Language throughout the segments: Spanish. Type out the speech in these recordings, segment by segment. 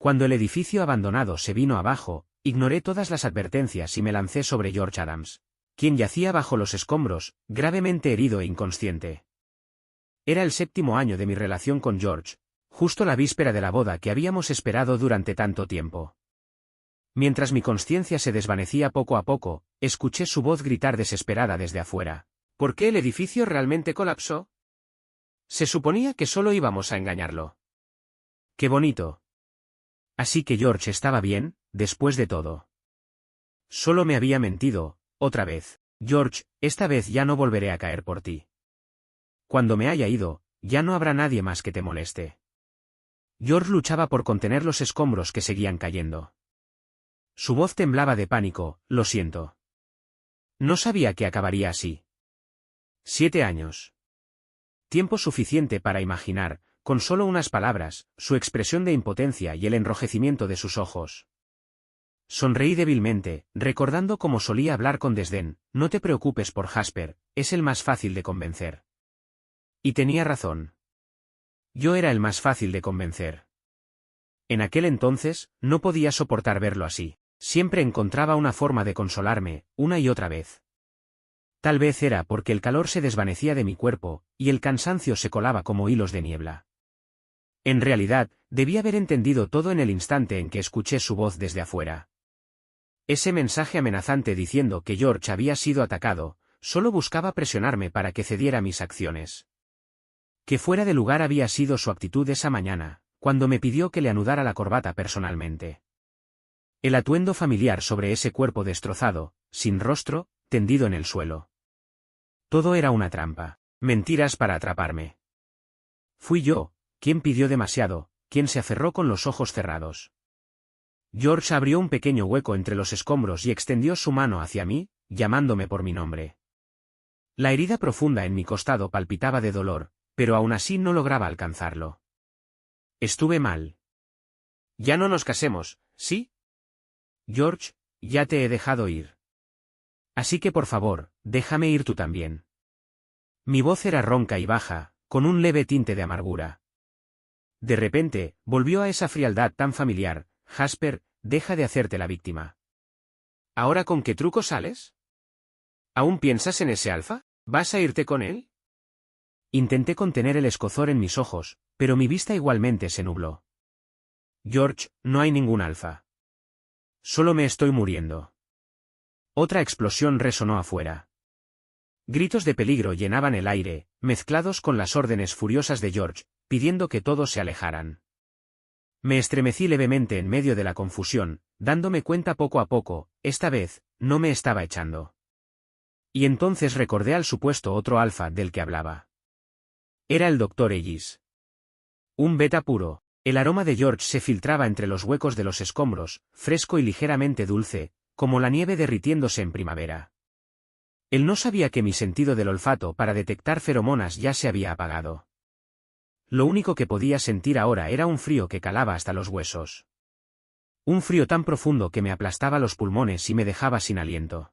Cuando el edificio abandonado se vino abajo, ignoré todas las advertencias y me lancé sobre George Adams, quien yacía bajo los escombros, gravemente herido e inconsciente. Era el 7º año de mi relación con George, justo la víspera de la boda que habíamos esperado durante tanto tiempo. Mientras mi consciencia se desvanecía poco a poco, escuché su voz gritar desesperada desde afuera. ¿Por qué el edificio realmente colapsó? Se suponía que solo íbamos a engañarlo. ¡Qué bonito! Así que George estaba bien, después de todo. Solo me había mentido, otra vez. George, esta vez ya no volveré a caer por ti. Cuando me haya ido, ya no habrá nadie más que te moleste. George luchaba por contener los escombros que seguían cayendo. Su voz temblaba de pánico. Lo siento. No sabía que acabaría así. 7 años. Tiempo suficiente para imaginar, con solo unas palabras, su expresión de impotencia y el enrojecimiento de sus ojos. Sonreí débilmente, recordando cómo solía hablar con desdén. No te preocupes por Jasper, es el más fácil de convencer. Y tenía razón. Yo era el más fácil de convencer. En aquel entonces, no podía soportar verlo así. Siempre encontraba una forma de consolarme, una y otra vez. Tal vez era porque el calor se desvanecía de mi cuerpo, y el cansancio se colaba como hilos de niebla. En realidad, debí haber entendido todo en el instante en que escuché su voz desde afuera. Ese mensaje amenazante diciendo que George había sido atacado, solo buscaba presionarme para que cediera a mis acciones. Que fuera de lugar había sido su actitud esa mañana, cuando me pidió que le anudara la corbata personalmente. El atuendo familiar sobre ese cuerpo destrozado, sin rostro, tendido en el suelo. Todo era una trampa, mentiras para atraparme. Fui yo, quien pidió demasiado, quien se aferró con los ojos cerrados. George abrió un pequeño hueco entre los escombros y extendió su mano hacia mí, llamándome por mi nombre. La herida profunda en mi costado palpitaba de dolor, pero aún así no lograba alcanzarlo. Estuve mal. Ya no nos casemos, ¿sí? George, ya te he dejado ir. Así que por favor, déjame ir tú también. Mi voz era ronca y baja, con un leve tinte de amargura. De repente, volvió a esa frialdad tan familiar. Jasper, deja de hacerte la víctima. ¿Ahora con qué truco sales? ¿Aún piensas en ese alfa? ¿Vas a irte con él? Intenté contener el escozor en mis ojos, pero mi vista igualmente se nubló. George, no hay ningún alfa. Solo me estoy muriendo. Otra explosión resonó afuera. Gritos de peligro llenaban el aire, mezclados con las órdenes furiosas de George, pidiendo que todos se alejaran. Me estremecí levemente en medio de la confusión, dándome cuenta poco a poco, esta vez, no me estaba echando. Y entonces recordé al supuesto otro alfa del que hablaba. Era el Dr. Ellis. Un beta puro. El aroma de George se filtraba entre los huecos de los escombros, fresco y ligeramente dulce, como la nieve derritiéndose en primavera. Él no sabía que mi sentido del olfato para detectar feromonas ya se había apagado. Lo único que podía sentir ahora era un frío que calaba hasta los huesos. Un frío tan profundo que me aplastaba los pulmones y me dejaba sin aliento.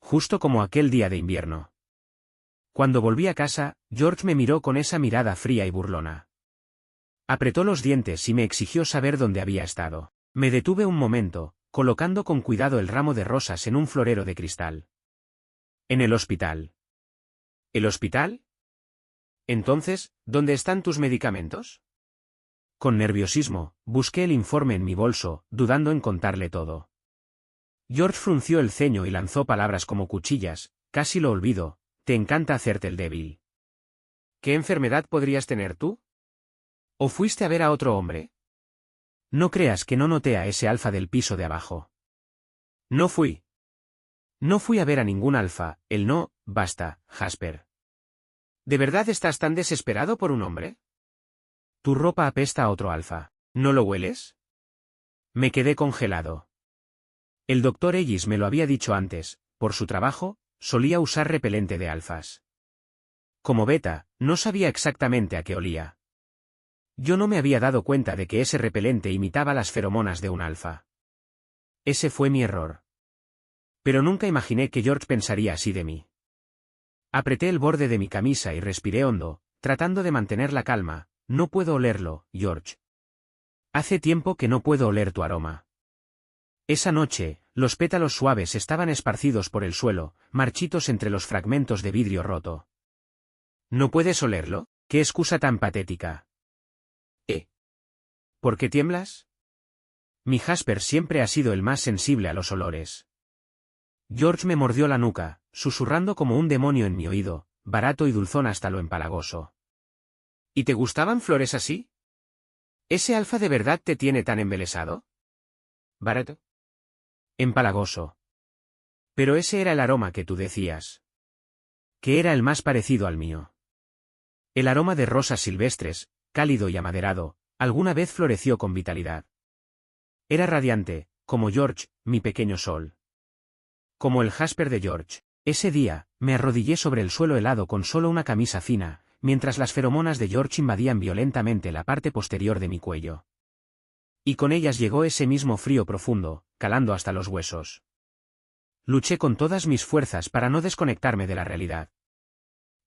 Justo como aquel día de invierno. Cuando volví a casa, George me miró con esa mirada fría y burlona. Apretó los dientes y me exigió saber dónde había estado. Me detuve un momento, colocando con cuidado el ramo de rosas en un florero de cristal. En el hospital. ¿El hospital? Entonces, ¿dónde están tus medicamentos? Con nerviosismo, busqué el informe en mi bolso, dudando en contarle todo. George frunció el ceño y lanzó palabras como cuchillas. Casi lo olvido, te encanta hacerte el débil. ¿Qué enfermedad podrías tener tú? ¿O fuiste a ver a otro hombre? No creas que no noté a ese alfa del piso de abajo. No fui. No fui a ver a ningún alfa, basta, Jasper. ¿De verdad estás tan desesperado por un hombre? Tu ropa apesta a otro alfa. ¿No lo hueles? Me quedé congelado. El Dr. Ellis me lo había dicho antes, por su trabajo, solía usar repelente de alfas. Como beta, no sabía exactamente a qué olía. Yo no me había dado cuenta de que ese repelente imitaba las feromonas de un alfa. Ese fue mi error. Pero nunca imaginé que George pensaría así de mí. Apreté el borde de mi camisa y respiré hondo, tratando de mantener la calma. No puedo olerlo, George. Hace tiempo que no puedo oler tu aroma. Esa noche, los pétalos suaves estaban esparcidos por el suelo, marchitos entre los fragmentos de vidrio roto. ¿No puedes olerlo? ¡Qué excusa tan patética! ¿Por qué tiemblas? Mi Jasper siempre ha sido el más sensible a los olores. George me mordió la nuca, susurrando como un demonio en mi oído, barato y dulzón hasta lo empalagoso. ¿Y te gustaban flores así? ¿Ese alfa de verdad te tiene tan embelesado? ¿Barato? Empalagoso. Pero ese era el aroma que tú decías. Que era el más parecido al mío. El aroma de rosas silvestres, cálido y amaderado, alguna vez floreció con vitalidad. Era radiante, como George, mi pequeño sol. Como el Jasper de George. Ese día, me arrodillé sobre el suelo helado con solo una camisa fina, mientras las feromonas de George invadían violentamente la parte posterior de mi cuello. Y con ellas llegó ese mismo frío profundo, calando hasta los huesos. Luché con todas mis fuerzas para no desconectarme de la realidad.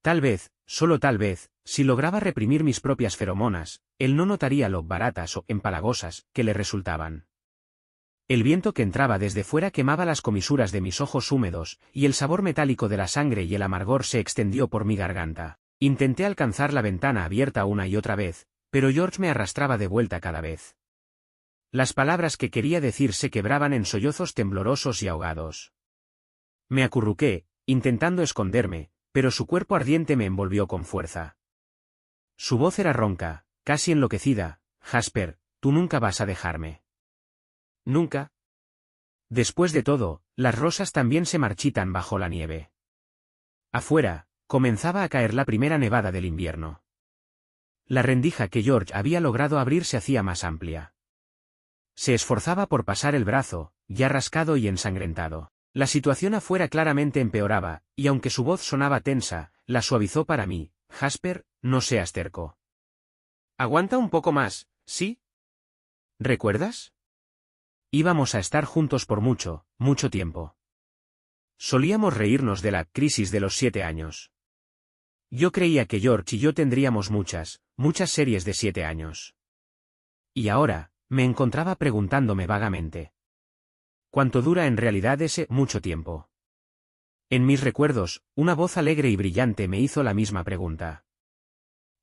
Tal vez, solo tal vez, si lograba reprimir mis propias feromonas, él no notaría lo baratas o empalagosas que le resultaban. El viento que entraba desde fuera quemaba las comisuras de mis ojos húmedos, y el sabor metálico de la sangre y el amargor se extendió por mi garganta. Intenté alcanzar la ventana abierta una y otra vez, pero George me arrastraba de vuelta cada vez. Las palabras que quería decir se quebraban en sollozos temblorosos y ahogados. Me acurruqué, intentando esconderme, pero su cuerpo ardiente me envolvió con fuerza. Su voz era ronca, casi enloquecida. Jasper, tú nunca vas a dejarme. ¿Nunca? Después de todo, las rosas también se marchitan bajo la nieve. Afuera, comenzaba a caer la primera nevada del invierno. La rendija que George había logrado abrir se hacía más amplia. Se esforzaba por pasar el brazo, ya rascado y ensangrentado. La situación afuera claramente empeoraba, y aunque su voz sonaba tensa, la suavizó para mí. Jasper, no seas terco. Aguanta un poco más, ¿sí? ¿Recuerdas? Íbamos a estar juntos por mucho, mucho tiempo. Solíamos reírnos de la crisis de los 7 años. Yo creía que George y yo tendríamos muchas series de 7 años. Y ahora, me encontraba preguntándome vagamente. ¿Cuánto dura en realidad ese mucho tiempo? En mis recuerdos, una voz alegre y brillante me hizo la misma pregunta.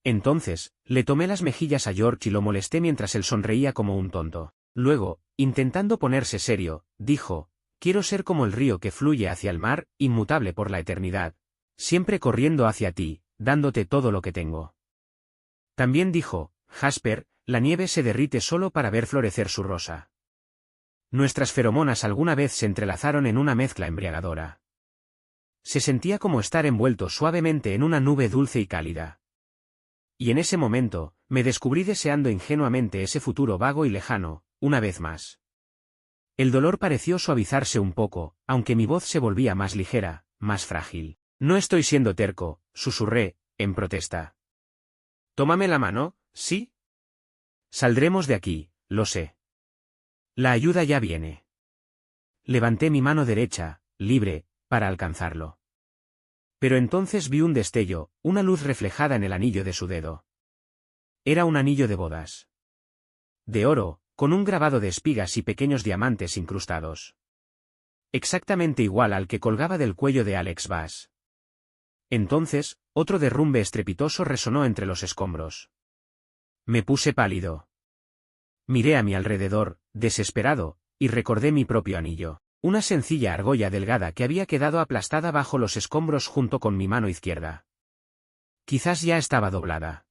Entonces, le tomé las mejillas a George y lo molesté mientras él sonreía como un tonto. Luego, intentando ponerse serio, dijo, quiero ser como el río que fluye hacia el mar, inmutable por la eternidad, siempre corriendo hacia ti, dándote todo lo que tengo. También dijo, Jasper, la nieve se derrite solo para ver florecer su rosa. Nuestras feromonas alguna vez se entrelazaron en una mezcla embriagadora. Se sentía como estar envuelto suavemente en una nube dulce y cálida. Y en ese momento, me descubrí deseando ingenuamente ese futuro vago y lejano, una vez más. El dolor pareció suavizarse un poco, aunque mi voz se volvía más ligera, más frágil. No estoy siendo terco, susurré, en protesta. Tómame la mano, ¿sí? Saldremos de aquí, lo sé. La ayuda ya viene. Levanté mi mano derecha, libre, para alcanzarlo. Pero entonces vi un destello, una luz reflejada en el anillo de su dedo. Era un anillo de bodas. De oro, con un grabado de espigas y pequeños diamantes incrustados. Exactamente igual al que colgaba del cuello de Alex Bass. Entonces, otro derrumbe estrepitoso resonó entre los escombros. Me puse pálido. Miré a mi alrededor, desesperado, y recordé mi propio anillo. Una sencilla argolla delgada que había quedado aplastada bajo los escombros junto con mi mano izquierda. Quizás ya estaba doblada.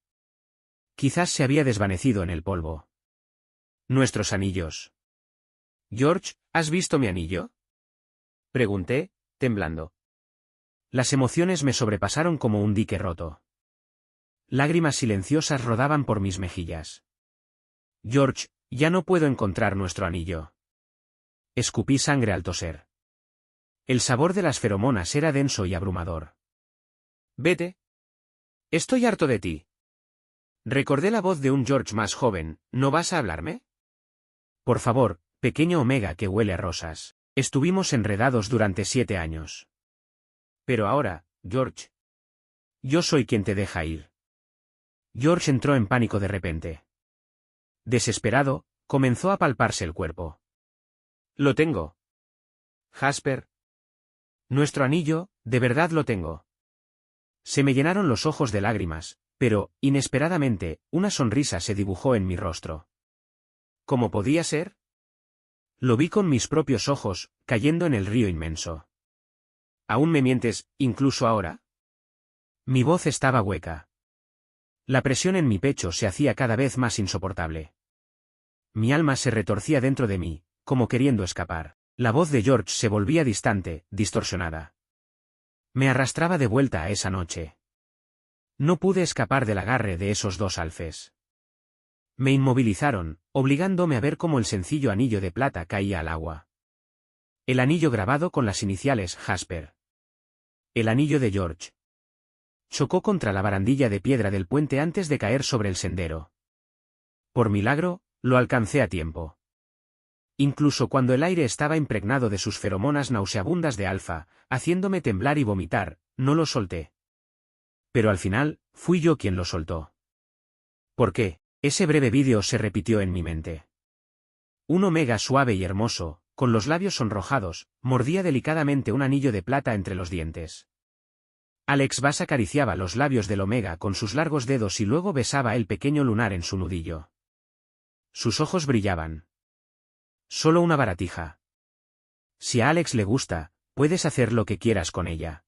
Quizás se había desvanecido en el polvo. Nuestros anillos. George, ¿has visto mi anillo? Pregunté, temblando. Las emociones me sobrepasaron como un dique roto. Lágrimas silenciosas rodaban por mis mejillas. George, ya no puedo encontrar nuestro anillo. Escupí sangre al toser. El sabor de las feromonas era denso y abrumador. Vete. Estoy harto de ti. Recordé la voz de un George más joven, ¿no vas a hablarme? Por favor, pequeño Omega que huele a rosas. Estuvimos enredados durante 7 años. Pero ahora, George. Yo soy quien te deja ir. George entró en pánico de repente. Desesperado, comenzó a palparse el cuerpo. Lo tengo. Jasper. Nuestro anillo, de verdad lo tengo. Se me llenaron los ojos de lágrimas, pero, inesperadamente, una sonrisa se dibujó en mi rostro. ¿Cómo podía ser? Lo vi con mis propios ojos, cayendo en el río inmenso. ¿Aún me mientes, incluso ahora? Mi voz estaba hueca. La presión en mi pecho se hacía cada vez más insoportable. Mi alma se retorcía dentro de mí, como queriendo escapar. La voz de George se volvía distante, distorsionada. Me arrastraba de vuelta a esa noche. No pude escapar del agarre de esos dos alfes. Me inmovilizaron, obligándome a ver cómo el sencillo anillo de plata caía al agua. El anillo grabado con las iniciales Jasper. El anillo de George. Chocó contra la barandilla de piedra del puente antes de caer sobre el sendero. Por milagro, lo alcancé a tiempo. Incluso cuando el aire estaba impregnado de sus feromonas nauseabundas de alfa, haciéndome temblar y vomitar, no lo solté. Pero al final, fui yo quien lo soltó. ¿Por qué? Ese breve vídeo se repitió en mi mente. Un omega suave y hermoso, con los labios sonrojados, mordía delicadamente un anillo de plata entre los dientes. Alex Bass acariciaba los labios del omega con sus largos dedos y luego besaba el pequeño lunar en su nudillo. Sus ojos brillaban. Solo una baratija. Si a Alex le gusta, puedes hacer lo que quieras con ella.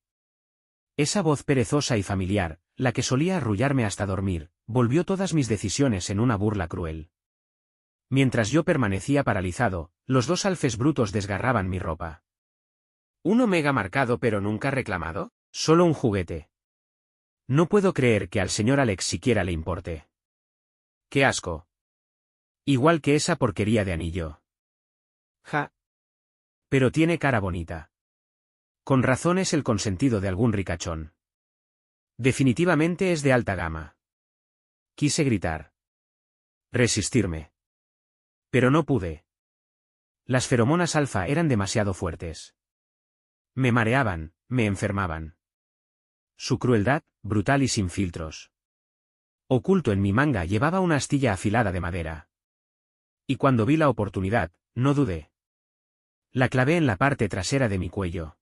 Esa voz perezosa y familiar, la que solía arrullarme hasta dormir, volvió todas mis decisiones en una burla cruel. Mientras yo permanecía paralizado, los dos alfes brutos desgarraban mi ropa. ¿Un omega marcado pero nunca reclamado? Solo un juguete. No puedo creer que al señor Alex siquiera le importe. ¡Qué asco! Igual que esa porquería de anillo. Ja. Pero tiene cara bonita. Con razón es el consentido de algún ricachón. Definitivamente es de alta gama. Quise gritar. Resistirme. Pero no pude. Las feromonas alfa eran demasiado fuertes. Me mareaban, me enfermaban. Su crueldad, brutal y sin filtros. Oculto en mi manga llevaba una astilla afilada de madera. Y cuando vi la oportunidad, no dudé. La clavé en la parte trasera de mi cuello.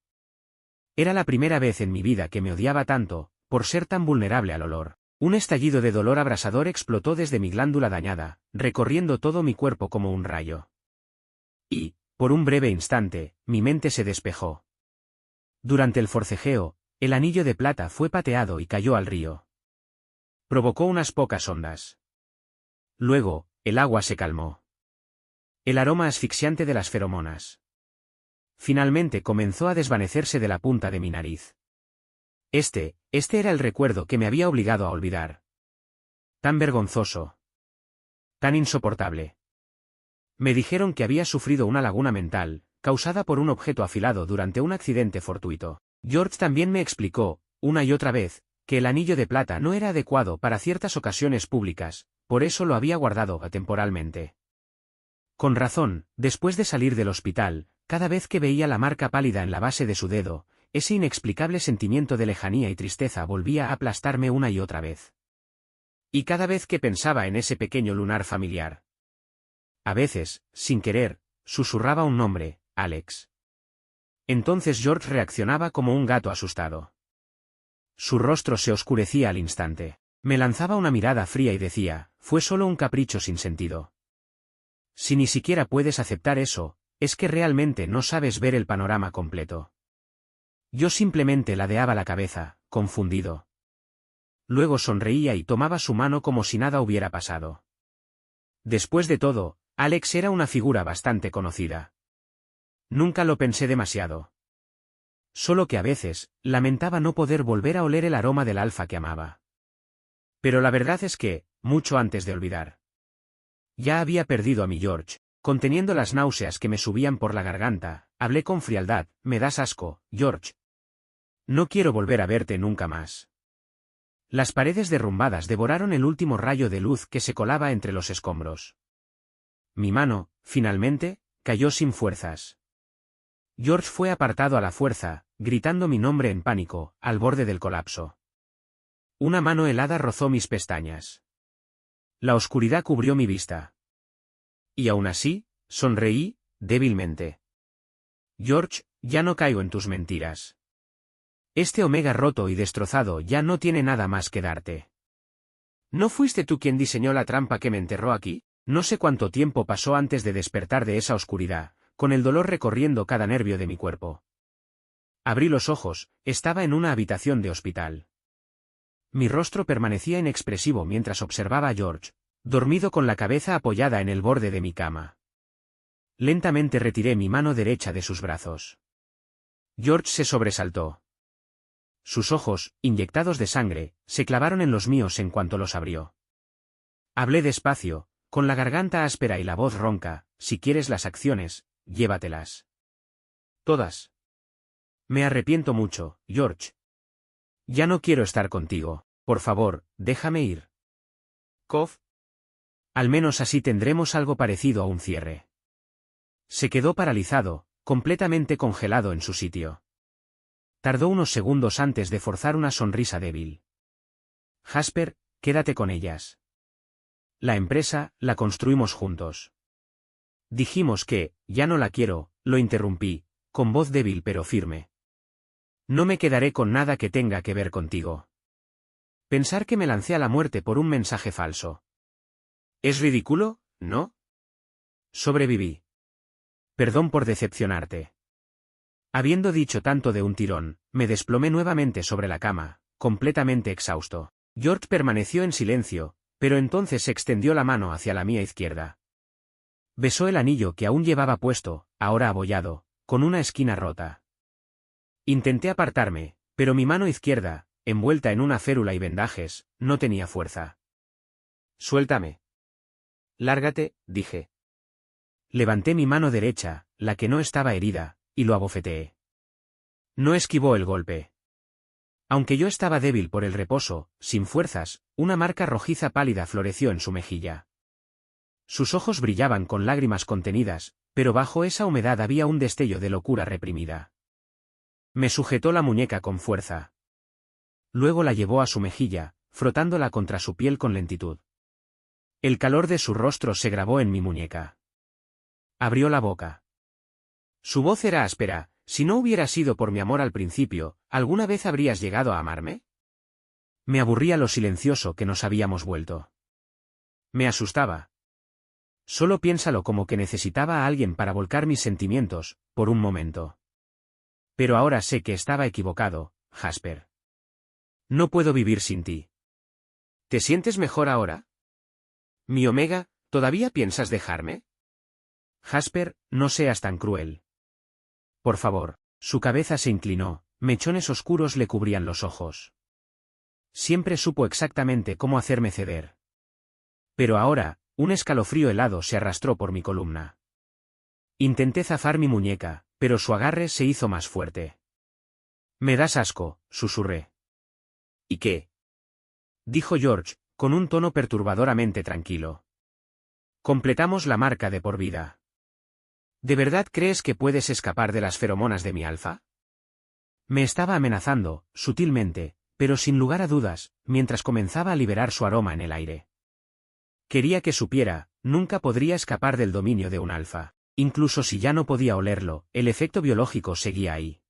Era la primera vez en mi vida que me odiaba tanto, por ser tan vulnerable al olor. Un estallido de dolor abrasador explotó desde mi glándula dañada, recorriendo todo mi cuerpo como un rayo. Y, por un breve instante, mi mente se despejó. Durante el forcejeo, el anillo de plata fue pateado y cayó al río. Provocó unas pocas ondas. Luego, el agua se calmó. El aroma asfixiante de las feromonas. Finalmente comenzó a desvanecerse de la punta de mi nariz. Este era el recuerdo que me había obligado a olvidar. Tan vergonzoso. Tan insoportable. Me dijeron que había sufrido una laguna mental, causada por un objeto afilado durante un accidente fortuito. George también me explicó, una y otra vez, que el anillo de plata no era adecuado para ciertas ocasiones públicas, por eso lo había guardado temporalmente. Con razón, después de salir del hospital, cada vez que veía la marca pálida en la base de su dedo, ese inexplicable sentimiento de lejanía y tristeza volvía a aplastarme una y otra vez. Y cada vez que pensaba en ese pequeño lunar familiar. A veces, sin querer, susurraba un nombre, Alex. Entonces George reaccionaba como un gato asustado. Su rostro se oscurecía al instante. Me lanzaba una mirada fría y decía, fue solo un capricho sin sentido. Si ni siquiera puedes aceptar eso, es que realmente no sabes ver el panorama completo. Yo simplemente ladeaba la cabeza, confundido. Luego sonreía y tomaba su mano como si nada hubiera pasado. Después de todo, Alex era una figura bastante conocida. Nunca lo pensé demasiado. Solo que a veces, lamentaba no poder volver a oler el aroma del alfa que amaba. Pero la verdad es que, mucho antes de olvidar. Ya había perdido a mi George, conteniendo las náuseas que me subían por la garganta, hablé con frialdad, me das asco, George. No quiero volver a verte nunca más. Las paredes derrumbadas devoraron el último rayo de luz que se colaba entre los escombros. Mi mano, finalmente, cayó sin fuerzas. George fue apartado a la fuerza, gritando mi nombre en pánico, al borde del colapso. Una mano helada rozó mis pestañas. La oscuridad cubrió mi vista. Y aún así, sonreí, débilmente. George, ya no caigo en tus mentiras. Este Omega roto y destrozado ya no tiene nada más que darte. ¿No fuiste tú quien diseñó la trampa que me enterró aquí? No sé cuánto tiempo pasó antes de despertar de esa oscuridad, con el dolor recorriendo cada nervio de mi cuerpo. Abrí los ojos, estaba en una habitación de hospital. Mi rostro permanecía inexpresivo mientras observaba a George, dormido con la cabeza apoyada en el borde de mi cama. Lentamente retiré mi mano derecha de sus brazos. George se sobresaltó. Sus ojos, inyectados de sangre, se clavaron en los míos en cuanto los abrió. Hablé despacio, con la garganta áspera y la voz ronca: si quieres las acciones, llévatelas. Todas. Me arrepiento mucho, George. Ya no quiero estar contigo. Por favor, déjame ir. Cof. Al menos así tendremos algo parecido a un cierre. Se quedó paralizado, completamente congelado en su sitio. Tardó unos segundos antes de forzar una sonrisa débil. Jasper, quédate con ellas. La empresa, la construimos juntos. Dijimos que, ya no la quiero, lo interrumpí, con voz débil pero firme. No me quedaré con nada que tenga que ver contigo. Pensar que me lancé a la muerte por un mensaje falso. ¿Es ridículo, no? Sobreviví. Perdón por decepcionarte. Habiendo dicho tanto de un tirón, me desplomé nuevamente sobre la cama, completamente exhausto. George permaneció en silencio, pero entonces extendió la mano hacia la mía izquierda. Besó el anillo que aún llevaba puesto, ahora abollado, con una esquina rota. Intenté apartarme, pero mi mano izquierda, envuelta en una férula y vendajes, no tenía fuerza. Suéltame. Lárgate, dije. Levanté mi mano derecha, la que no estaba herida, y lo abofeteé. No esquivó el golpe. Aunque yo estaba débil por el reposo, sin fuerzas, una marca rojiza pálida floreció en su mejilla. Sus ojos brillaban con lágrimas contenidas, pero bajo esa humedad había un destello de locura reprimida. Me sujetó la muñeca con fuerza. Luego la llevó a su mejilla, frotándola contra su piel con lentitud. El calor de su rostro se grabó en mi muñeca. Abrió la boca. Su voz era áspera: si no hubiera sido por mi amor al principio, ¿alguna vez habrías llegado a amarme? Me aburría lo silencioso que nos habíamos vuelto. Me asustaba. Solo piénsalo, como que necesitaba a alguien para volcar mis sentimientos, por un momento. Pero ahora sé que estaba equivocado, Jasper. No puedo vivir sin ti. ¿Te sientes mejor ahora? Mi Omega, ¿todavía piensas dejarme? Jasper, no seas tan cruel. Por favor. Su cabeza se inclinó, mechones oscuros le cubrían los ojos. Siempre supo exactamente cómo hacerme ceder. Pero ahora, un escalofrío helado se arrastró por mi columna. Intenté zafar mi muñeca, pero su agarre se hizo más fuerte. Me das asco, susurré. ¿Y qué? Dijo George, con un tono perturbadoramente tranquilo. Completamos la marca de por vida. ¿De verdad crees que puedes escapar de las feromonas de mi alfa? Me estaba amenazando, sutilmente, pero sin lugar a dudas, mientras comenzaba a liberar su aroma en el aire. Quería que supiera, nunca podría escapar del dominio de un alfa. Incluso si ya no podía olerlo, el efecto biológico seguía ahí.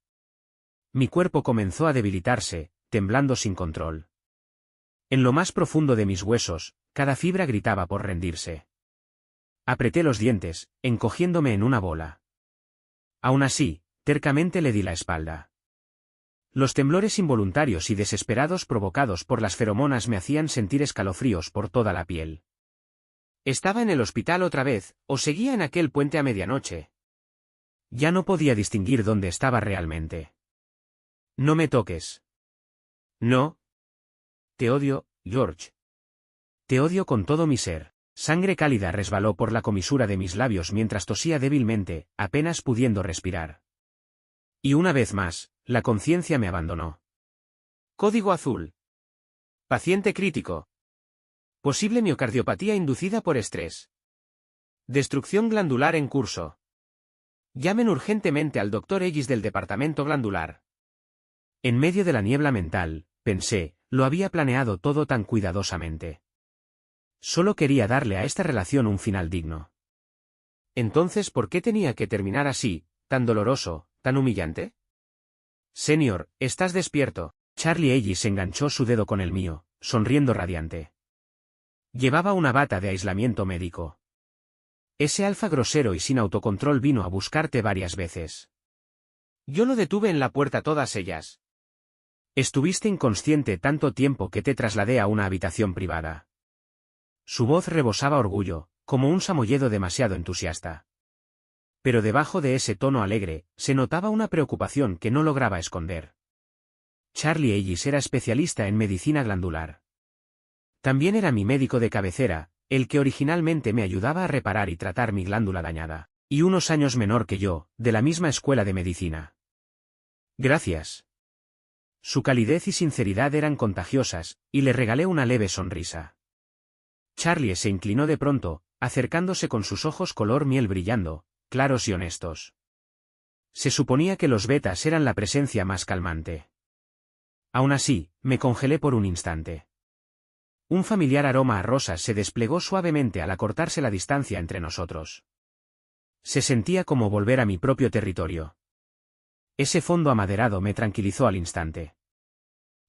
Mi cuerpo comenzó a debilitarse, temblando sin control. En lo más profundo de mis huesos, cada fibra gritaba por rendirse. Apreté los dientes, encogiéndome en una bola. Aún así, tercamente le di la espalda. Los temblores involuntarios y desesperados provocados por las feromonas me hacían sentir escalofríos por toda la piel. ¿Estaba en el hospital otra vez, o seguía en aquel puente a medianoche? Ya no podía distinguir dónde estaba realmente. No me toques. No. Te odio, George. Te odio con todo mi ser. Sangre cálida resbaló por la comisura de mis labios mientras tosía débilmente, apenas pudiendo respirar. Y una vez más, la conciencia me abandonó. Código azul. Paciente crítico. Posible miocardiopatía inducida por estrés. Destrucción glandular en curso. Llamen urgentemente al Dr. Ellis del departamento glandular. En medio de la niebla mental, pensé, lo había planeado todo tan cuidadosamente. Solo quería darle a esta relación un final digno. Entonces, ¿por qué tenía que terminar así, tan doloroso, tan humillante? Señor, ¿estás despierto? Charlie Ellis enganchó su dedo con el mío, sonriendo radiante. Llevaba una bata de aislamiento médico. Ese alfa grosero y sin autocontrol vino a buscarte varias veces. Yo lo detuve en la puerta todas ellas. Estuviste inconsciente tanto tiempo que te trasladé a una habitación privada. Su voz rebosaba orgullo, como un samoyedo demasiado entusiasta. Pero debajo de ese tono alegre, se notaba una preocupación que no lograba esconder. Charlie Ellis era especialista en medicina glandular. También era mi médico de cabecera, el que originalmente me ayudaba a reparar y tratar mi glándula dañada, y unos años menor que yo, de la misma escuela de medicina. Gracias. Su calidez y sinceridad eran contagiosas, y le regalé una leve sonrisa. Charlie se inclinó de pronto, acercándose con sus ojos color miel brillando, claros y honestos. Se suponía que los betas eran la presencia más calmante. Aún así, me congelé por un instante. Un familiar aroma a rosas se desplegó suavemente al acortarse la distancia entre nosotros. Se sentía como volver a mi propio territorio. Ese fondo amaderado me tranquilizó al instante.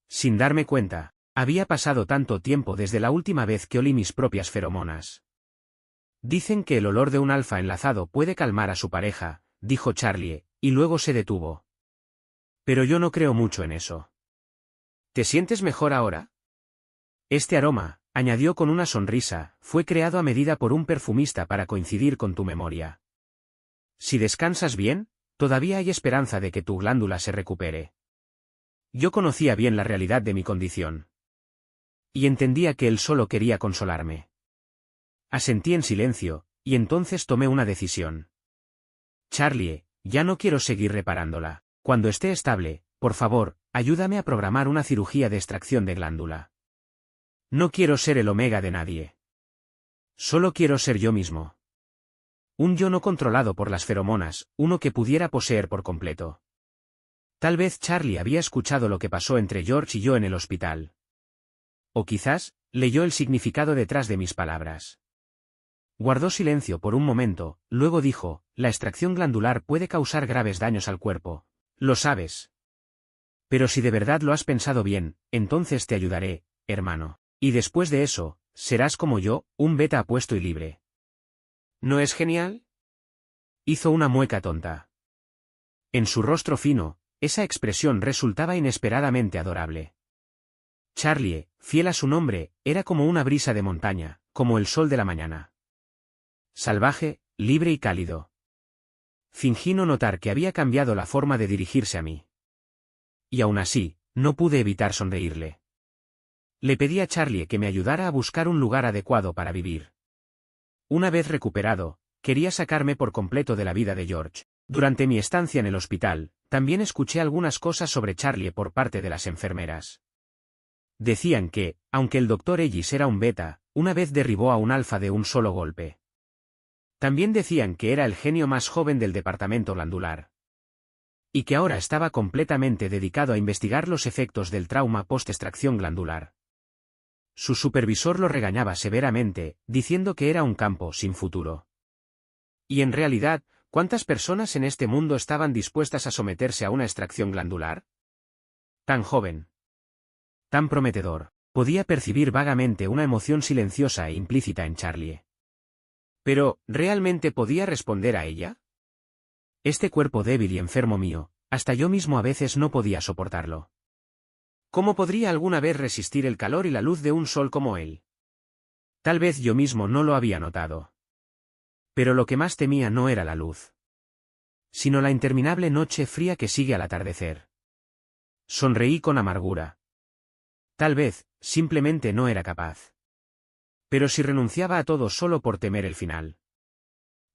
Sin darme cuenta, había pasado tanto tiempo desde la última vez que olí mis propias feromonas. Dicen que el olor de un alfa enlazado puede calmar a su pareja, dijo Charlie, y luego se detuvo. Pero yo no creo mucho en eso. ¿Te sientes mejor ahora? Este aroma, añadió con una sonrisa, fue creado a medida por un perfumista para coincidir con tu memoria. Si descansas bien, todavía hay esperanza de que tu glándula se recupere. Yo conocía bien la realidad de mi condición. Y entendía que él solo quería consolarme. Asentí en silencio, y entonces tomé una decisión. Charlie, ya no quiero seguir reparándola. Cuando esté estable, por favor, ayúdame a programar una cirugía de extracción de glándula. No quiero ser el omega de nadie. Solo quiero ser yo mismo. Un yo no controlado por las feromonas, uno que pudiera poseer por completo. Tal vez Charlie había escuchado lo que pasó entre George y yo en el hospital. O quizás, leyó el significado detrás de mis palabras. Guardó silencio por un momento, luego dijo, la extracción glandular puede causar graves daños al cuerpo. Lo sabes. Pero si de verdad lo has pensado bien, entonces te ayudaré, hermano. Y después de eso, serás como yo, un beta apuesto y libre. ¿No es genial? Hizo una mueca tonta. En su rostro fino, esa expresión resultaba inesperadamente adorable. Charlie, fiel a su nombre, era como una brisa de montaña, como el sol de la mañana. Salvaje, libre y cálido. Fingí no notar que había cambiado la forma de dirigirse a mí. Y aún así, no pude evitar sonreírle. Le pedí a Charlie que me ayudara a buscar un lugar adecuado para vivir. Una vez recuperado, quería sacarme por completo de la vida de George. Durante mi estancia en el hospital, también escuché algunas cosas sobre Charlie por parte de las enfermeras. Decían que, aunque el Dr. Ellis era un beta, una vez derribó a un alfa de un solo golpe. También decían que era el genio más joven del departamento glandular. Y que ahora estaba completamente dedicado a investigar los efectos del trauma post-extracción glandular. Su supervisor lo regañaba severamente, diciendo que era un campo sin futuro. Y en realidad, ¿cuántas personas en este mundo estaban dispuestas a someterse a una extracción glandular? Tan joven. Tan prometedor. Podía percibir vagamente una emoción silenciosa e implícita en Charlie. Pero, ¿realmente podía responder a ella? Este cuerpo débil y enfermo mío, hasta yo mismo a veces no podía soportarlo. ¿Cómo podría alguna vez resistir el calor y la luz de un sol como él? Tal vez yo mismo no lo había notado. Pero lo que más temía no era la luz, sino la interminable noche fría que sigue al atardecer. Sonreí con amargura. Tal vez, simplemente no era capaz. Pero si renunciaba a todo solo por temer el final.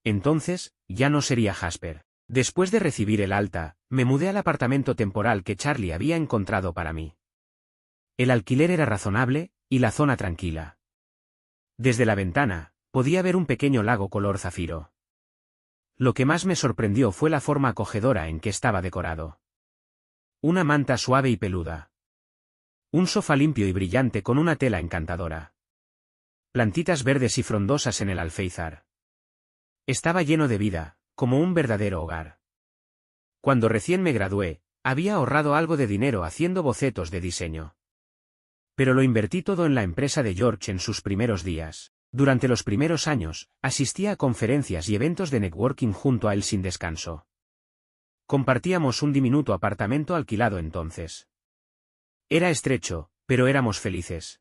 Entonces, ya no sería Jasper. Después de recibir el alta, me mudé al apartamento temporal que Charlie había encontrado para mí. El alquiler era razonable, y la zona tranquila. Desde la ventana, podía ver un pequeño lago color zafiro. Lo que más me sorprendió fue la forma acogedora en que estaba decorado. Una manta suave y peluda. Un sofá limpio y brillante con una tela encantadora. Plantitas verdes y frondosas en el alféizar. Estaba lleno de vida, como un verdadero hogar. Cuando recién me gradué, había ahorrado algo de dinero haciendo bocetos de diseño. Pero lo invertí todo en la empresa de George en sus primeros días. Durante los primeros años, asistía a conferencias y eventos de networking junto a él sin descanso. Compartíamos un diminuto apartamento alquilado entonces. Era estrecho, pero éramos felices.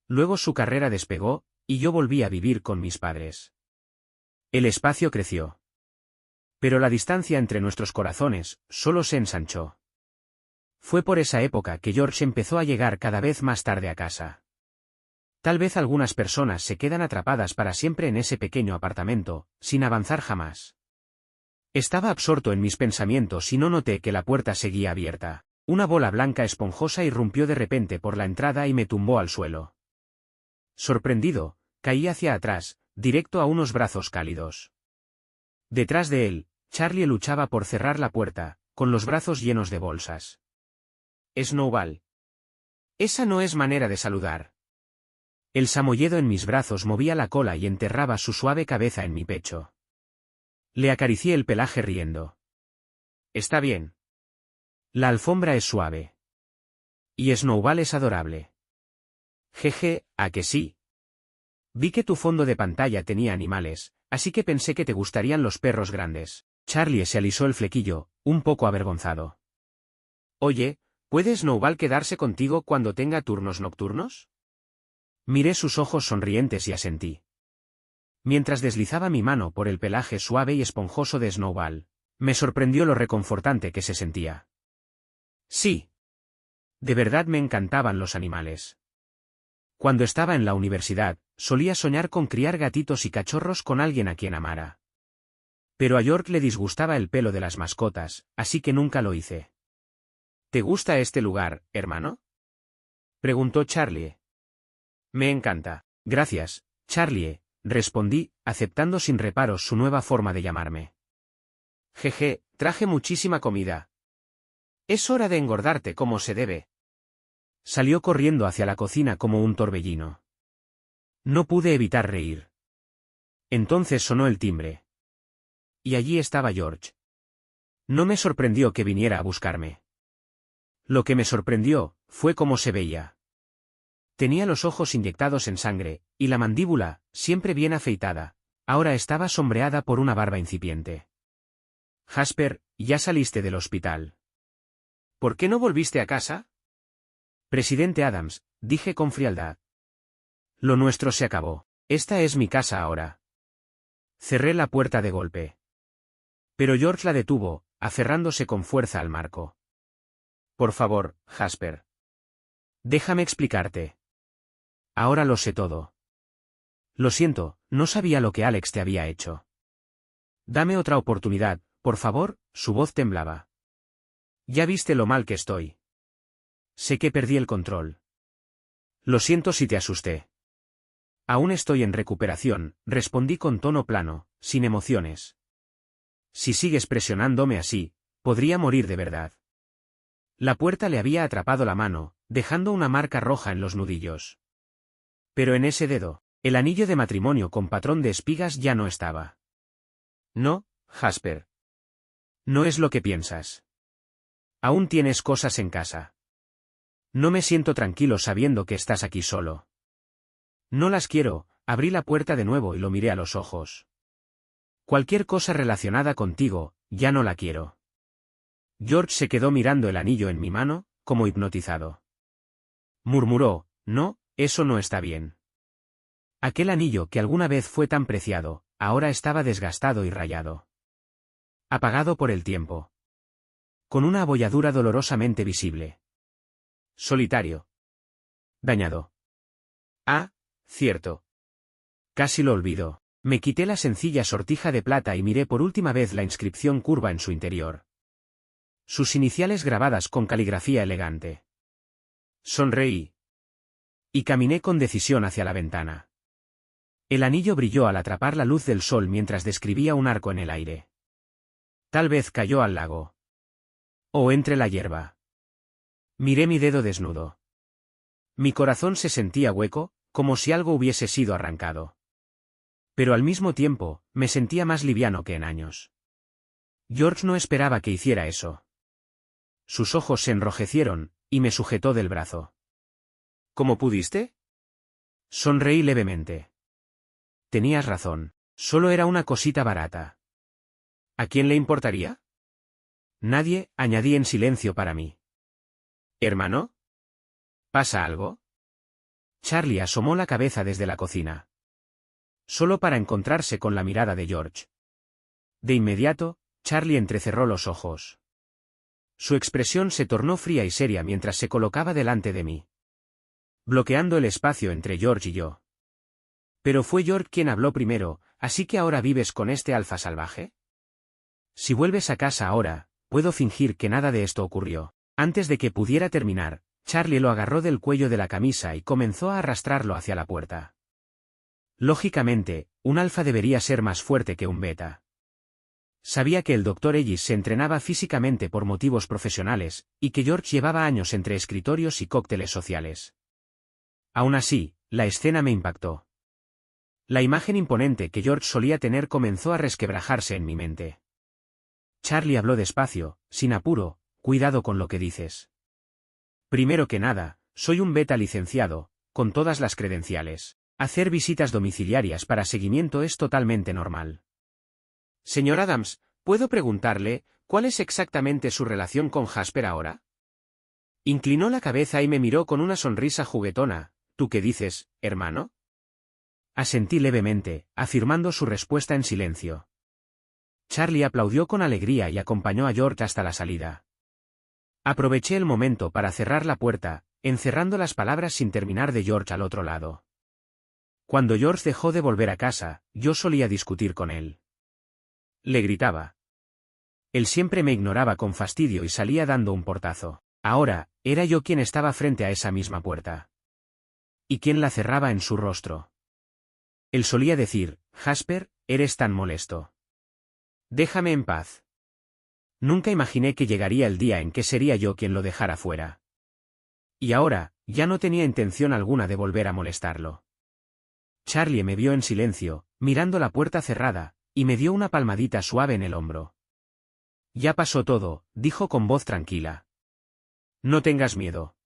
Luego su carrera despegó, y yo volví a vivir con mis padres. El espacio creció. Pero la distancia entre nuestros corazones solo se ensanchó. Fue por esa época que George empezó a llegar cada vez más tarde a casa. Tal vez algunas personas se quedan atrapadas para siempre en ese pequeño apartamento, sin avanzar jamás. Estaba absorto en mis pensamientos y no noté que la puerta seguía abierta. Una bola blanca esponjosa irrumpió de repente por la entrada y me tumbó al suelo. Sorprendido, caí hacia atrás, directo a unos brazos cálidos. Detrás de él, Charlie luchaba por cerrar la puerta, con los brazos llenos de bolsas. Snowball. Esa no es manera de saludar. El samoyedo en mis brazos movía la cola y enterraba su suave cabeza en mi pecho. Le acaricié el pelaje riendo. Está bien. La alfombra es suave. Y Snowball es adorable. Jeje, ¿a que sí? Vi que tu fondo de pantalla tenía animales, así que pensé que te gustarían los perros grandes. Charlie se alisó el flequillo, un poco avergonzado. Oye, ¿puede Snowball quedarse contigo cuando tenga turnos nocturnos? Miré sus ojos sonrientes y asentí. Mientras deslizaba mi mano por el pelaje suave y esponjoso de Snowball, me sorprendió lo reconfortante que se sentía. Sí. De verdad me encantaban los animales. Cuando estaba en la universidad, solía soñar con criar gatitos y cachorros con alguien a quien amara. Pero a York le disgustaba el pelo de las mascotas, así que nunca lo hice. ¿Te gusta este lugar, hermano? Preguntó Charlie. Me encanta. Gracias, Charlie, respondí, aceptando sin reparos su nueva forma de llamarme. Jeje, traje muchísima comida. Es hora de engordarte como se debe. Salió corriendo hacia la cocina como un torbellino. No pude evitar reír. Entonces sonó el timbre. Y allí estaba George. No me sorprendió que viniera a buscarme. Lo que me sorprendió fue cómo se veía. Tenía los ojos inyectados en sangre, y la mandíbula, siempre bien afeitada, ahora estaba sombreada por una barba incipiente. Jasper, ¿ya saliste del hospital? ¿Por qué no volviste a casa? Presidente Adams, dije con frialdad. Lo nuestro se acabó. Esta es mi casa ahora. Cerré la puerta de golpe. Pero George la detuvo, aferrándose con fuerza al marco. Por favor, Jasper. Déjame explicarte. Ahora lo sé todo. Lo siento, no sabía lo que Alex te había hecho. Dame otra oportunidad, por favor, su voz temblaba. Ya viste lo mal que estoy. Sé que perdí el control. Lo siento si te asusté. Aún estoy en recuperación, respondí con tono plano, sin emociones. Si sigues presionándome así, podría morir de verdad. La puerta le había atrapado la mano, dejando una marca roja en los nudillos. Pero en ese dedo, el anillo de matrimonio con patrón de espigas ya no estaba. No, Jasper. No es lo que piensas. Aún tienes cosas en casa. No me siento tranquilo sabiendo que estás aquí solo. No las quiero, abrí la puerta de nuevo y lo miré a los ojos. Cualquier cosa relacionada contigo, ya no la quiero. George se quedó mirando el anillo en mi mano, como hipnotizado. Murmuró, no, eso no está bien. Aquel anillo que alguna vez fue tan preciado, ahora estaba desgastado y rayado. Apagado por el tiempo. Con una abolladura dolorosamente visible. Solitario. Dañado. Ah, cierto. Casi lo olvido. Me quité la sencilla sortija de plata y miré por última vez la inscripción curva en su interior. Sus iniciales grabadas con caligrafía elegante. Sonreí. Y caminé con decisión hacia la ventana. El anillo brilló al atrapar la luz del sol mientras describía un arco en el aire. Tal vez cayó al lago. O entre la hierba. Miré mi dedo desnudo. Mi corazón se sentía hueco, como si algo hubiese sido arrancado. Pero al mismo tiempo, me sentía más liviano que en años. George no esperaba que hiciera eso. Sus ojos se enrojecieron, y me sujetó del brazo. ¿Cómo pudiste? Sonreí levemente. Tenías razón, solo era una cosita barata. ¿A quién le importaría? Nadie, añadí en silencio para mí. ¿Hermano? ¿Pasa algo? Charlie asomó la cabeza desde la cocina. Solo para encontrarse con la mirada de George. De inmediato, Charlie entrecerró los ojos. Su expresión se tornó fría y seria mientras se colocaba delante de mí, bloqueando el espacio entre George y yo. Pero fue George quien habló primero, ¿así que ahora vives con este alfa salvaje? Si vuelves a casa ahora, puedo fingir que nada de esto ocurrió. Antes de que pudiera terminar, Charlie lo agarró del cuello de la camisa y comenzó a arrastrarlo hacia la puerta. Lógicamente, un alfa debería ser más fuerte que un beta. Sabía que el Dr. Ellis se entrenaba físicamente por motivos profesionales, y que George llevaba años entre escritorios y cócteles sociales. Aún así, la escena me impactó. La imagen imponente que George solía tener comenzó a resquebrajarse en mi mente. Charlie habló despacio, sin apuro, cuidado con lo que dices. Primero que nada, soy un beta licenciado, con todas las credenciales. Hacer visitas domiciliarias para seguimiento es totalmente normal. Señor Adams, ¿puedo preguntarle, cuál es exactamente su relación con Jasper ahora? Inclinó la cabeza y me miró con una sonrisa juguetona. ¿Tú qué dices, hermano? Asentí levemente, afirmando su respuesta en silencio. Charlie aplaudió con alegría y acompañó a George hasta la salida. Aproveché el momento para cerrar la puerta, encerrando las palabras sin terminar de George al otro lado. Cuando George dejó de volver a casa, yo solía discutir con él. Le gritaba. Él siempre me ignoraba con fastidio y salía dando un portazo. Ahora, era yo quien estaba frente a esa misma puerta. ¿Y quién la cerraba en su rostro? Él solía decir, Jasper, eres tan molesto. Déjame en paz. Nunca imaginé que llegaría el día en que sería yo quien lo dejara fuera. Y ahora, ya no tenía intención alguna de volver a molestarlo. Charlie me vio en silencio, mirando la puerta cerrada, y me dio una palmadita suave en el hombro. Ya pasó todo, dijo con voz tranquila. No tengas miedo.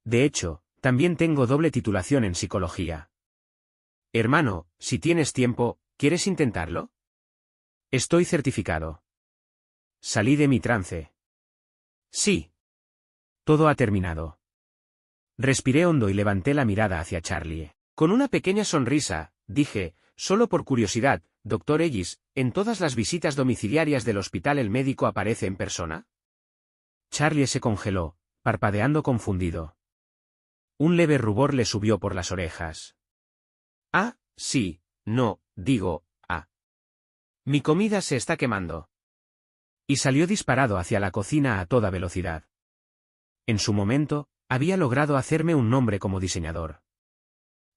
De hecho, también tengo doble titulación en psicología. Hermano, si tienes tiempo, ¿quieres intentarlo? Estoy certificado. Salí de mi trance. Sí. Todo ha terminado. Respiré hondo y levanté la mirada hacia Charlie. Con una pequeña sonrisa, dije, solo por curiosidad, Dr. Ellis, ¿en todas las visitas domiciliarias del hospital el médico aparece en persona? Charlie se congeló, parpadeando confundido. Un leve rubor le subió por las orejas. Ah, sí, no, digo, ah. Mi comida se está quemando. Y salió disparado hacia la cocina a toda velocidad. En su momento, había logrado hacerme un nombre como diseñador.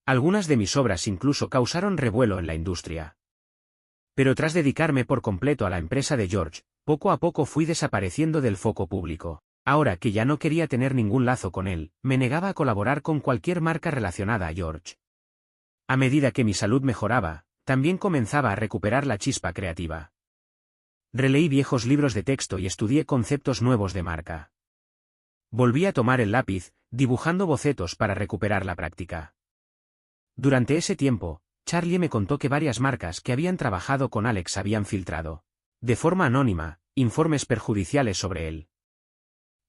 Algunas de mis obras incluso causaron revuelo en la industria. Pero tras dedicarme por completo a la empresa de George, poco a poco fui desapareciendo del foco público. Ahora que ya no quería tener ningún lazo con él, me negaba a colaborar con cualquier marca relacionada a George. A medida que mi salud mejoraba, también comenzaba a recuperar la chispa creativa. Releí viejos libros de texto y estudié conceptos nuevos de marca. Volví a tomar el lápiz, dibujando bocetos para recuperar la práctica. Durante ese tiempo, Charlie me contó que varias marcas que habían trabajado con Alex habían filtrado, de forma anónima, informes perjudiciales sobre él.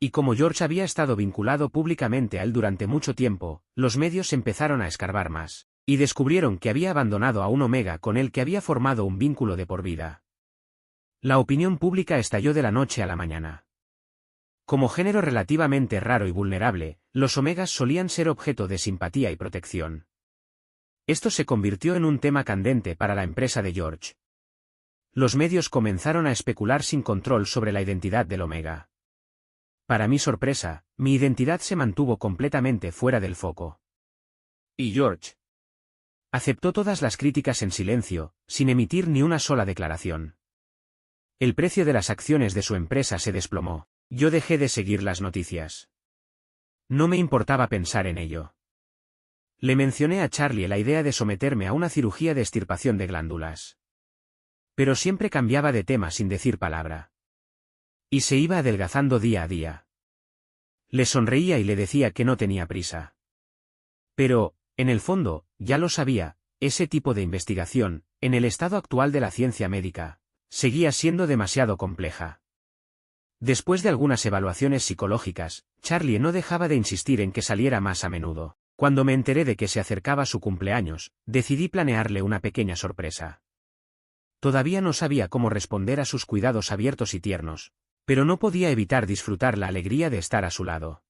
Y como George había estado vinculado públicamente a él durante mucho tiempo, los medios empezaron a escarbar más, y descubrieron que había abandonado a un Omega con el que había formado un vínculo de por vida. La opinión pública estalló de la noche a la mañana. Como género relativamente raro y vulnerable, los Omegas solían ser objeto de simpatía y protección. Esto se convirtió en un tema candente para la empresa de George. Los medios comenzaron a especular sin control sobre la identidad del Omega. Para mi sorpresa, mi identidad se mantuvo completamente fuera del foco. ¿Y George? Aceptó todas las críticas en silencio, sin emitir ni una sola declaración. El precio de las acciones de su empresa se desplomó. Yo dejé de seguir las noticias. No me importaba pensar en ello. Le mencioné a Charlie la idea de someterme a una cirugía de extirpación de glándulas. Pero siempre cambiaba de tema sin decir palabra. Y se iba adelgazando día a día. Le sonreía y le decía que no tenía prisa. Pero, en el fondo, ya lo sabía, ese tipo de investigación, en el estado actual de la ciencia médica, seguía siendo demasiado compleja. Después de algunas evaluaciones psicológicas, Charlie no dejaba de insistir en que saliera más a menudo. Cuando me enteré de que se acercaba su cumpleaños, decidí planearle una pequeña sorpresa. Todavía no sabía cómo responder a sus cuidados abiertos y tiernos, pero no podía evitar disfrutar la alegría de estar a su lado.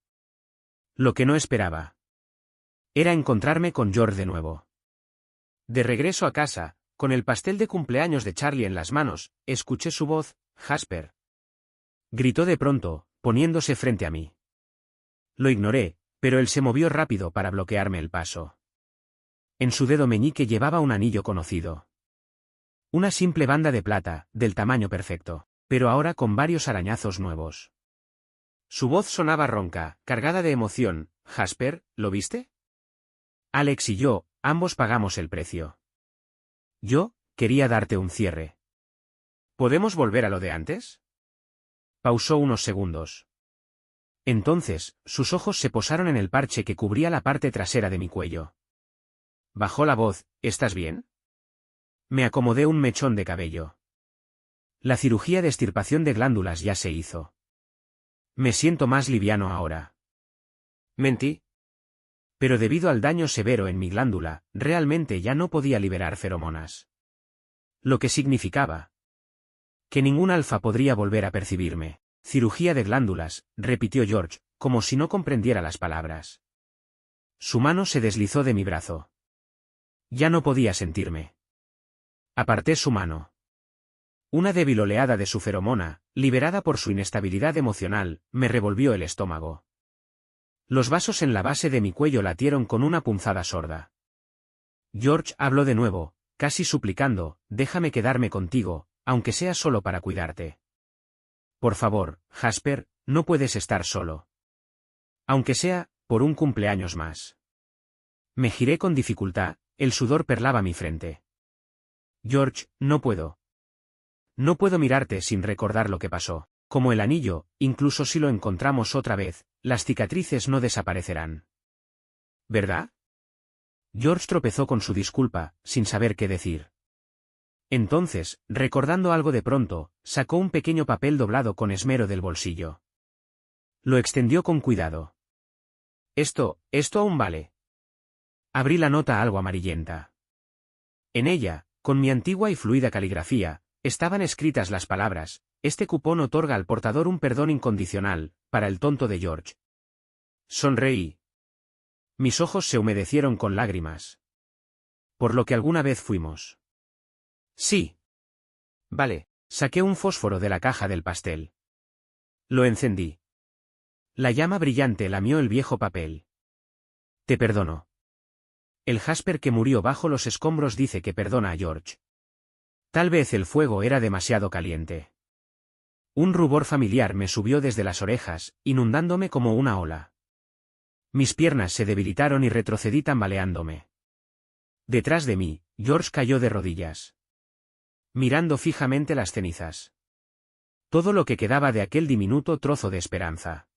Lo que no esperaba era encontrarme con George de nuevo. De regreso a casa, con el pastel de cumpleaños de Charlie en las manos, escuché su voz. «Jasper», gritó de pronto, poniéndose frente a mí. Lo ignoré, pero él se movió rápido para bloquearme el paso. En su dedo meñique llevaba un anillo conocido. Una simple banda de plata, del tamaño perfecto, pero ahora con varios arañazos nuevos. Su voz sonaba ronca, cargada de emoción. «Jasper, ¿lo viste?» Alex y yo, ambos pagamos el precio. Yo, quería darte un cierre. ¿Podemos volver a lo de antes? Pausó unos segundos. Entonces, sus ojos se posaron en el parche que cubría la parte trasera de mi cuello. Bajó la voz. ¿Estás bien? Me acomodé un mechón de cabello. La cirugía de extirpación de glándulas ya se hizo. Me siento más liviano ahora. Mentí. Pero debido al daño severo en mi glándula, realmente ya no podía liberar feromonas. Lo que significaba que ningún alfa podría volver a percibirme. Cirugía de glándulas, repitió George, como si no comprendiera las palabras. Su mano se deslizó de mi brazo. Ya no podía sentirme. Aparté su mano. Una débil oleada de su feromona, liberada por su inestabilidad emocional, me revolvió el estómago. Los vasos en la base de mi cuello latieron con una punzada sorda. George habló de nuevo, casi suplicando, déjame quedarme contigo, aunque sea solo para cuidarte. Por favor, Jasper, no puedes estar solo. Aunque sea, por un cumpleaños más. Me giré con dificultad, el sudor perlaba mi frente. George, no puedo. No puedo mirarte sin recordar lo que pasó. Como el anillo, incluso si lo encontramos otra vez, las cicatrices no desaparecerán. ¿Verdad? George tropezó con su disculpa, sin saber qué decir. Entonces, recordando algo de pronto, sacó un pequeño papel doblado con esmero del bolsillo. Lo extendió con cuidado. Esto aún vale. Abrí la nota algo amarillenta. En ella, con mi antigua y fluida caligrafía, estaban escritas las palabras: este cupón otorga al portador un perdón incondicional, para el tonto de George. Sonreí. Mis ojos se humedecieron con lágrimas. Por lo que alguna vez fuimos. Sí. Vale, saqué un fósforo de la caja del pastel. Lo encendí. La llama brillante lamió el viejo papel. Te perdono. El Jasper que murió bajo los escombros dice que perdona a George. Tal vez el fuego era demasiado caliente. Un rubor familiar me subió desde las orejas, inundándome como una ola. Mis piernas se debilitaron y retrocedí tambaleándome. Detrás de mí, George cayó de rodillas, mirando fijamente las cenizas. Todo lo que quedaba de aquel diminuto trozo de esperanza.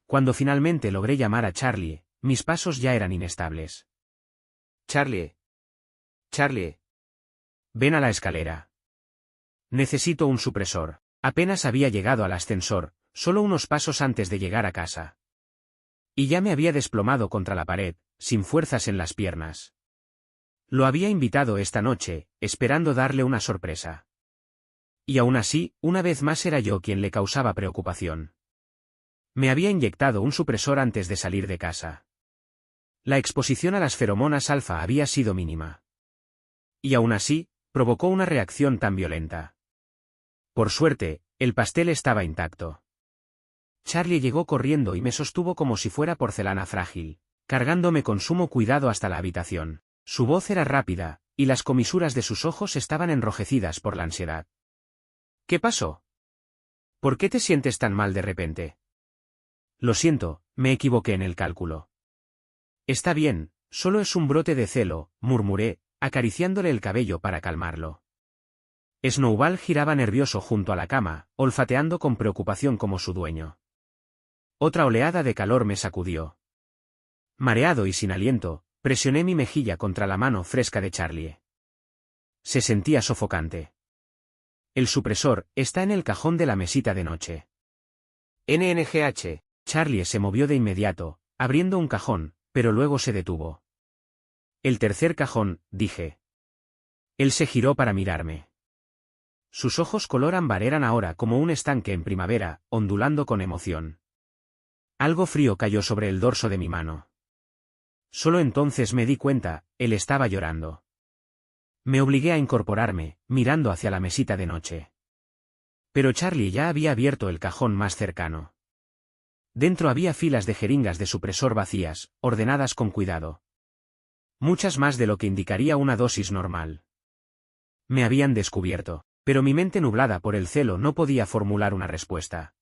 Cuando finalmente logré llamar a Charlie, mis pasos ya eran inestables. Charlie. Charlie. Ven a la escalera. Necesito un supresor. Apenas había llegado al ascensor, solo unos pasos antes de llegar a casa. Y ya me había desplomado contra la pared, sin fuerzas en las piernas. Lo había invitado esta noche, esperando darle una sorpresa. Y aún así, una vez más era yo quien le causaba preocupación. Me había inyectado un supresor antes de salir de casa. La exposición a las feromonas alfa había sido mínima. Y aún así, provocó una reacción tan violenta. Por suerte, el pastel estaba intacto. Charlie llegó corriendo y me sostuvo como si fuera porcelana frágil, cargándome con sumo cuidado hasta la habitación. Su voz era rápida, y las comisuras de sus ojos estaban enrojecidas por la ansiedad. ¿Qué pasó? ¿Por qué te sientes tan mal de repente? Lo siento, me equivoqué en el cálculo. Está bien, Solo es un brote de celo, murmuré, acariciándole el cabello para calmarlo. Snowball giraba nervioso junto a la cama, olfateando con preocupación como su dueño. Otra oleada de calor me sacudió. Mareado y sin aliento, presioné mi mejilla contra la mano fresca de Charlie. Se sentía sofocante. El supresor está en el cajón de la mesita de noche. NNGH. Charlie se movió de inmediato, abriendo un cajón, pero luego se detuvo. El tercer cajón, dije. Él se giró para mirarme. Sus ojos color ámbar eran ahora como un estanque en primavera, ondulando con emoción. Algo frío cayó sobre el dorso de mi mano. Solo entonces me di cuenta, él estaba llorando. Me obligué a incorporarme, mirando hacia la mesita de noche. Pero Charlie ya había abierto el cajón más cercano. Dentro había filas de jeringas de supresor vacías, ordenadas con cuidado. Muchas más de lo que indicaría una dosis normal. Me habían descubierto, pero mi mente nublada por el celo no podía formular una respuesta.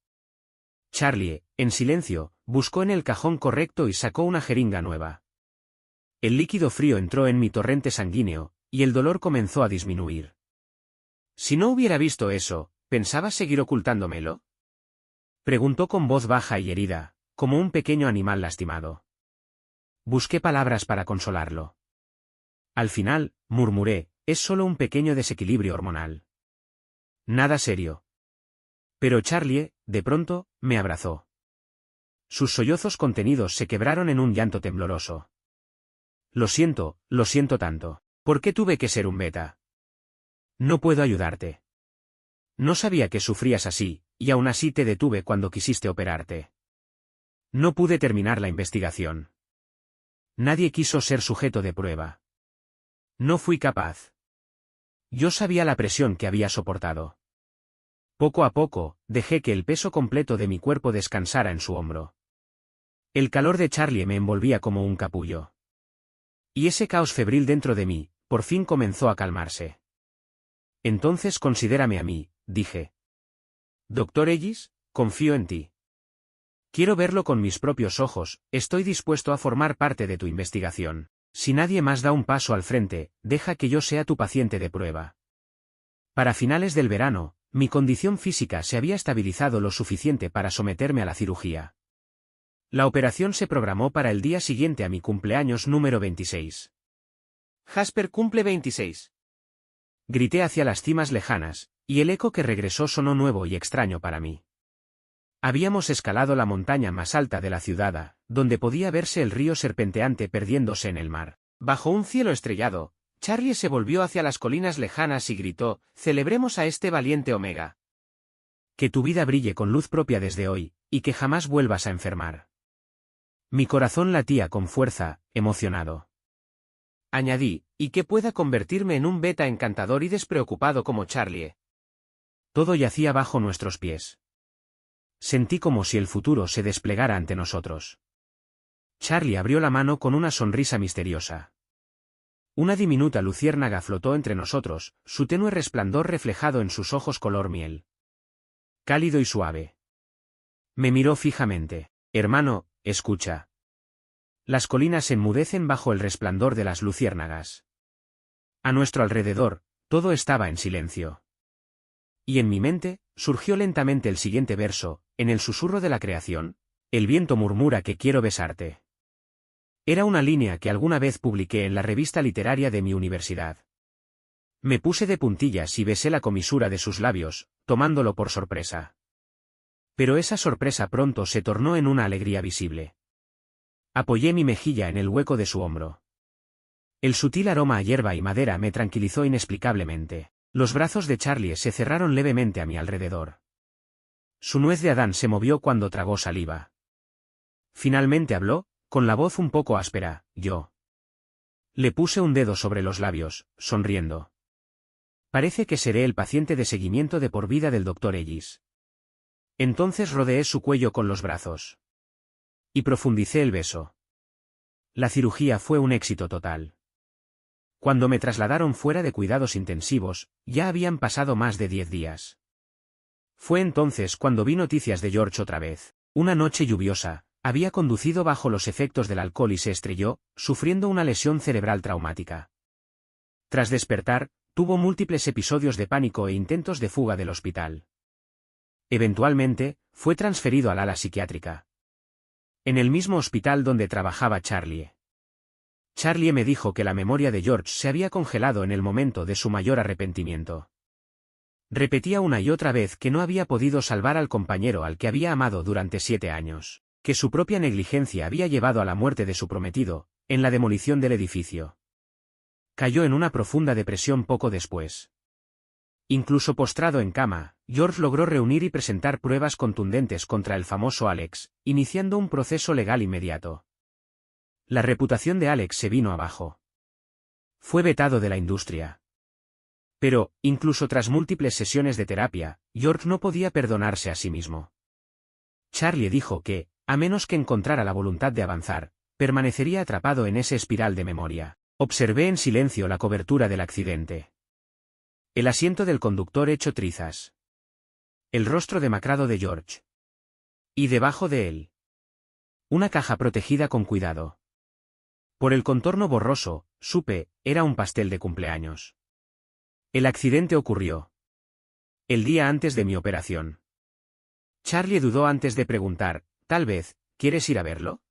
Charlie, en silencio, buscó en el cajón correcto y sacó una jeringa nueva. El líquido frío entró en mi torrente sanguíneo, y el dolor comenzó a disminuir. Si no hubiera visto eso, ¿pensabas seguir ocultándomelo? Preguntó con voz baja y herida, como un pequeño animal lastimado. Busqué palabras para consolarlo. Al final, murmuré, es solo un pequeño desequilibrio hormonal. Nada serio. Pero Charlie, de pronto, me abrazó. Sus sollozos contenidos se quebraron en un llanto tembloroso. Lo siento tanto. ¿Por qué tuve que ser un beta? No puedo ayudarte. No sabía que sufrías así, y aún así te detuve cuando quisiste operarte. No pude terminar la investigación. Nadie quiso ser sujeto de prueba. No fui capaz. Yo sabía la presión que había soportado. Poco a poco, dejé que el peso completo de mi cuerpo descansara en su hombro. El calor de Charlie me envolvía como un capullo. Y ese caos febril dentro de mí, por fin comenzó a calmarse. Entonces considérame a mí, dije. Doctor Ellis, confío en ti. Quiero verlo con mis propios ojos, estoy dispuesto a formar parte de tu investigación. Si nadie más da un paso al frente, deja que yo sea tu paciente de prueba. Para finales del verano, mi condición física se había estabilizado lo suficiente para someterme a la cirugía. La operación se programó para el día siguiente a mi cumpleaños número 26. Jasper cumple 26. Grité hacia las cimas lejanas, y el eco que regresó sonó nuevo y extraño para mí. Habíamos escalado la montaña más alta de la ciudad, donde podía verse el río serpenteante perdiéndose en el mar. Bajo un cielo estrellado, Charlie se volvió hacia las colinas lejanas y gritó, «Celebremos a este valiente Omega. Que tu vida brille con luz propia desde hoy, y que jamás vuelvas a enfermar». Mi corazón latía con fuerza, emocionado. Añadí, «y que pueda convertirme en un beta encantador y despreocupado como Charlie». Todo yacía bajo nuestros pies. Sentí como si el futuro se desplegara ante nosotros. Charlie abrió la mano con una sonrisa misteriosa. Una diminuta luciérnaga flotó entre nosotros, su tenue resplandor reflejado en sus ojos color miel. Cálido y suave. Me miró fijamente. «Hermano, escucha». Las colinas se enmudecen bajo el resplandor de las luciérnagas. A nuestro alrededor, todo estaba en silencio. Y en mi mente, surgió lentamente el siguiente verso, en el susurro de la creación, «El viento murmura que quiero besarte». Era una línea que alguna vez publiqué en la revista literaria de mi universidad. Me puse de puntillas y besé la comisura de sus labios, tomándolo por sorpresa. Pero esa sorpresa pronto se tornó en una alegría visible. Apoyé mi mejilla en el hueco de su hombro. El sutil aroma a hierba y madera me tranquilizó inexplicablemente. Los brazos de Charlie se cerraron levemente a mi alrededor. Su nuez de Adán se movió cuando tragó saliva. Finalmente habló, con la voz un poco áspera, yo. Le puse un dedo sobre los labios, sonriendo. Parece que seré el paciente de seguimiento de por vida del Dr. Ellis. Entonces rodeé su cuello con los brazos. Y profundicé el beso. La cirugía fue un éxito total. Cuando me trasladaron fuera de cuidados intensivos, ya habían pasado más de 10 días. Fue entonces cuando vi noticias de George otra vez. Una noche lluviosa, Había conducido bajo los efectos del alcohol y se estrelló, sufriendo una lesión cerebral traumática. Tras despertar, tuvo múltiples episodios de pánico e intentos de fuga del hospital. Eventualmente, fue transferido al ala psiquiátrica. En el mismo hospital donde trabajaba Charlie. Charlie me dijo que la memoria de George se había congelado en el momento de su mayor arrepentimiento. Repetía una y otra vez que no había podido salvar al compañero al que había amado durante 7 años, que su propia negligencia había llevado a la muerte de su prometido, en la demolición del edificio. Cayó en una profunda depresión poco después. Incluso postrado en cama, George logró reunir y presentar pruebas contundentes contra el famoso Alex, iniciando un proceso legal inmediato. La reputación de Alex se vino abajo. Fue vetado de la industria. Pero, incluso tras múltiples sesiones de terapia, George no podía perdonarse a sí mismo. Charlie dijo que, a menos que encontrara la voluntad de avanzar, permanecería atrapado en ese espiral de memoria. Observé en silencio la cobertura del accidente. El asiento del conductor hecho trizas. El rostro demacrado de George. Y debajo de él, una caja protegida con cuidado. Por el contorno borroso, supe, era un pastel de cumpleaños. El accidente ocurrió el día antes de mi operación. Charlie dudó antes de preguntar, tal vez, ¿quieres ir a verlo?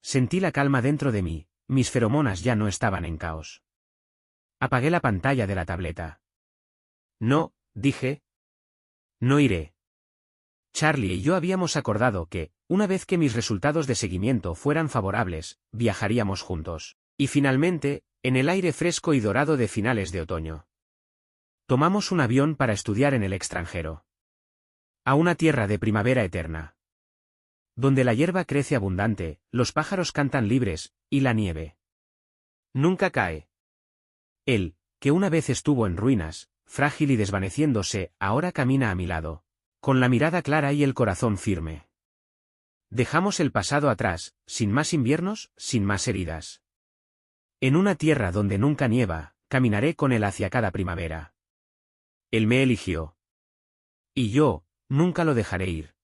Sentí la calma dentro de mí, mis feromonas ya no estaban en caos. Apagué la pantalla de la tableta. No, dije. No iré. Charlie y yo habíamos acordado que, una vez que mis resultados de seguimiento fueran favorables, viajaríamos juntos. Y finalmente, en el aire fresco y dorado de finales de otoño. Tomamos un avión para estudiar en el extranjero. A una tierra de primavera eterna. Donde la hierba crece abundante, los pájaros cantan libres, y la nieve nunca cae. Él, que una vez estuvo en ruinas, frágil y desvaneciéndose, ahora camina a mi lado, con la mirada clara y el corazón firme. Dejamos el pasado atrás, sin más inviernos, sin más heridas. En una tierra donde nunca nieva, caminaré con él hacia cada primavera. Él me eligió. Y yo, nunca lo dejaré ir.